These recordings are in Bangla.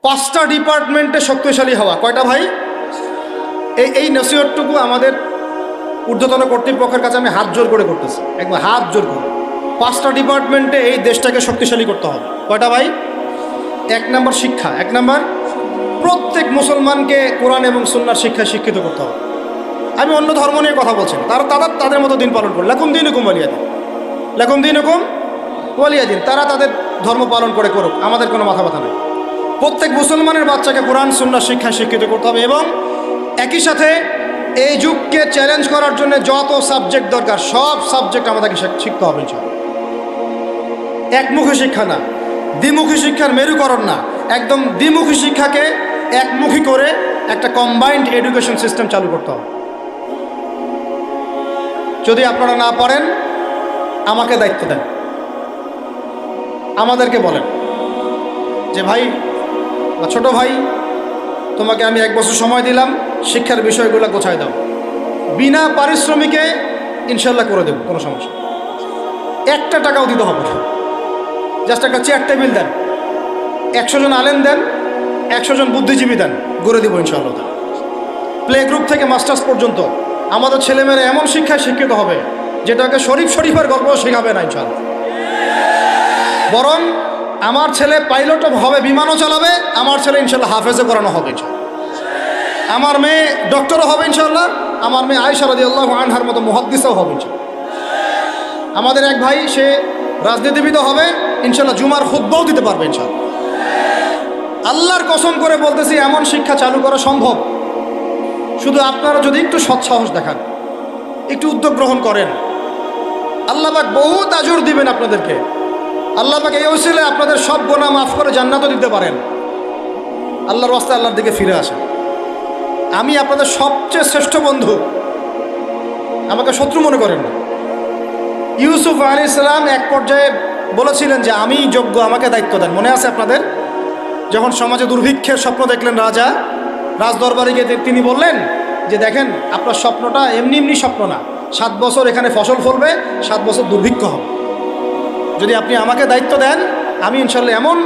5টা ডিপার্টমেন্টে শক্তিশালী হওয়া। কয়টা ভাই? এই নসিহতটুকু আমাদের ঊর্ধ্বতন কর্তৃপক্ষের কাছে আমি হাত জোর করে করতেছি, একবার হাত জোর করে। 5টা ডিপার্টমেন্টে এই দেশটাকে শক্তিশালী করতে হবে। কয়টা ভাই? 1 নম্বর শিক্ষা। 1 নম্বর, প্রত্যেক মুসলমানকে কোরআন এবং সুন্নাহর শিক্ষায় শিক্ষিত করতে হবে। আমি অন্য ধর্ম নিয়ে কথা বলছি, তারা তাদের মতো দিন পালন করে, লাকুম দীনুকুম ওয়ালিয়া দিন, লাকুম দীনুকুম ওয়ালিয়া দিন। তারা তাদের ধর্ম পালন করে করুক, আমাদের কোনো মাথা ব্যথা নেই। প্রত্যেক মুসলমানের বাচ্চাকে কোরআন সুন্নাহর শিক্ষায় শিক্ষিত করতে হবে এবং একই সাথে এই যুগকে চ্যালেঞ্জ করার জন্য যত সাবজেক্ট দরকার সব সাবজেক্ট আমাদেরকে শিখতে হবে। একমুখী শিক্ষা না, দ্বিমুখী শিক্ষার মেরুকরণ না, একদম দ্বিমুখী শিক্ষাকে একমুখী করে একটা কম্বাইন্ড এডুকেশন সিস্টেম চালু করতে হবে। যদি আপনারা না পারেন আমাকে দায়িত্ব দেন, আমাদেরকে বলেন যে ভাই বা ছোট ভাই, তোমাকে আমি 1 বছর সময় দিলাম, শিক্ষার বিষয়গুলো গোছায় দাও। বিনা পারিশ্রমিকে ইনশাল্লাহ করে দেব, কোনো সমস্যা। 1টা টাকাও দিতে হবে না, জাস্ট একটা চেয়ার টেবিল দেন, 100 জন আলেম দেন, 100 জন বুদ্ধিজীবী দেন, গড়ে দিব ইনশাআল্লাহ। প্লে গ্রুপ থেকে মাস্টার্স পর্যন্ত আমাদের ছেলেমেয়েরা এমন শিক্ষায় শিক্ষিত হবে যেটাকে শরীফের গল্প শেখাবে না ইনশাআল্লাহ। বরং আমার ছেলে পাইলটও হবে, বিমানও চালাবে, আমার ছেলে ইনশাআল্লাহ হাফেজে করানো হবে ইনশাআল্লাহ। আমার মেয়ে ডক্টরও হবে ইনশাআল্লাহ, আমার মেয়ে আয়েশা রাদিয়াল্লাহু আনহার মতো মুহাদ্দিসও হবে ইনশাআল্লাহ। আমাদের এক ভাই সে রাজনীতিবিদ হবে ইনশাআল্লাহ, জুমার খুতবাও দিতে পারবে ইনশাআল্লাহ। আল্লাহর কসম করে বলতেছি, এমন শিক্ষা চালু করা সম্ভব। শুধু আপনারা যদি একটু সৎসাহস দেখান, একটু উদ্যোগ গ্রহণ করেন, আল্লাহ পাক বহুত আজর দিবেন আপনাদেরকে। আল্লাহ পাক এই ওসিলায় আপনাদের সব গুনাহ মাফ করে জান্নাতও দিতে পারেন। আল্লাহর রাস্তায় আল্লাহর দিকে ফিরে আসেন। আমি আপনাদের সবচেয়ে শ্রেষ্ঠ বন্ধু, আমাকে শত্রু মনে করেন না। ইউসুফ আলাইহিস সালাম এক পর্যায়ে বলেছিলেন যে আমি যোগ্য, আমাকে দায়িত্ব দেন। মনে আছে আপনাদের? যখন সমাজে দুর্ভিক্ষের স্বপ্ন দেখলেন রাজা, রাজদরবারে গিয়ে তিনি বললেন যে দেখেন, আপনার স্বপ্নটা এমনি এমনি স্বপ্ন না, 7 বছর এখানে ফসল ফলবে, 7 বছর দুর্ভিক্ষ হবে। যদি আপনি আমাকে দায়িত্ব দেন, আমি ইনশাল্লাহ এমন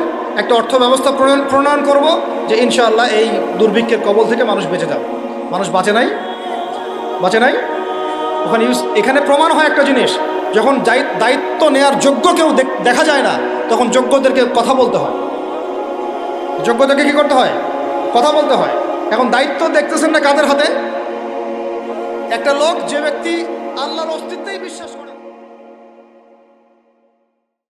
একটা অর্থ ব্যবস্থা প্রণয়ন করব যে ইনশাআল্লাহ এই দুর্ভিক্ষের কবল থেকে মানুষ বেঁচে যাবে। মানুষ বাঁচে নাই। এখানে প্রমাণ হয় একটা জিনিস, যখন দায়িত্ব নেয়ার যোগ্য কেউ দেখা যায় না, তখন যোগ্যদেরকে কথা বলতে হয়। যোগ্যদেরকে কি করতে হয়? কথা বলতে হয়। এখন দায়িত্ব দেখতেছেন না কাদের হাতে? একটা লোক, যে ব্যক্তি আল্লাহর অস্তিত্বেই বিশ্বাস করে।